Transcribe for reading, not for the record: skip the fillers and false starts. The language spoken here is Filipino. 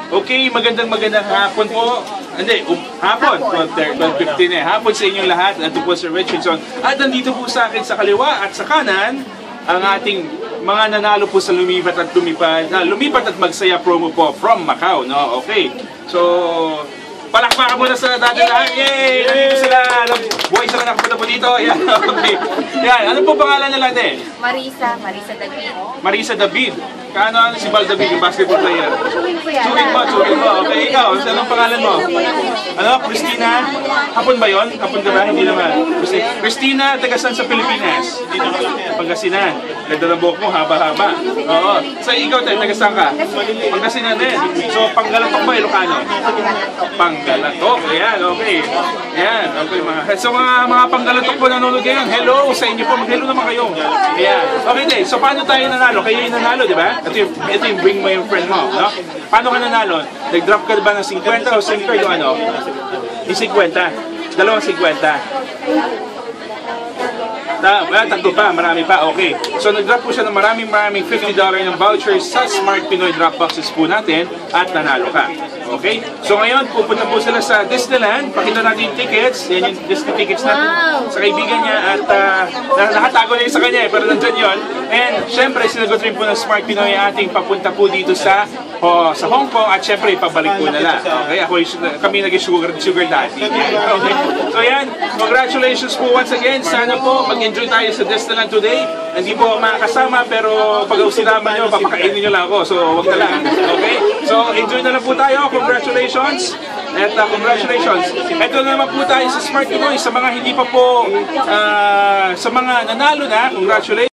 Okay, magandang hapon po. Hindi, hapon. 12:15 eh. Hapon sa inyong lahat. Ito po si Richardson. At nandito po sa akin sa kaliwa at sa kanan ang ating mga nanalo po sa lumipat at magsaya promo po from Macau, no? Okay. So, palakpakan muna sa dati lahat. Yay! Nandito sila. Buhay sila nakapunta po dito. Yan, okay. Yan, ano po pangalan nila din? Marisa David. Marisa David. Ano si Bal David, yung basketball player? Chewin ko yan. Chewin mo. Okay, ikaw, anong pangalan mo? Ano, Christina? Hapon ba yun? Hapon ka ba? Hindi naman. Christina, taga saan sa Pilipinas? Pangasinan. Ganda ng buhok mo, haba-haba. Oo. So, ikaw tayo, taga saan ka? Pangasinan din. So, Panggalatok ba, Ilocano? Panggalatok. Ayan, okay. Ayan, okay mga. So, mga Panggalatok po nanonood ngayon. Hello sa inyo po. Mag-hello naman kayo. Ayan. Okay, din. So, paano tayo nanalo? Kayo yung nanalo, di ba? Ito yung bring mo yung friend mo, no? Paano ka nanalo? Nag-drop ka ba ng 50 o 5 yung ano? Yung 50. Dalawang 50. Tatlo pa, marami pa, okay. So nag-drop po siya ng maraming $50 ng vouchers sa Smart Pinoy Drop Boxes po natin at nanalo ka. Okay? So ngayon, pupunta po sila sa Disneyland. Pakita natin yung tickets. Yan yung Disney tickets natin sa kaibigan niya at nakatago na yun sa kanya pero nandyan yun. And syempre, sinagot rin po ng Smart Pinoy ating papunta po dito sa Hong Kong at syempre, pabalik po nila. Okay? Kami naging sugar daddy. Okay? So yan, congratulations po once again. Sana po mag-enjoy tayo sa Disneyland today. Hindi po makakasama pero pag sinama nyo, papakainin nyo lang ako. So wag na lang. Okay? So enjoy na lang po tayo. Congratulations. At congratulations. Ito na naman po tayo sa Smart Pinoy. Sa mga hindi pa po, sa mga nanalo na, congratulations.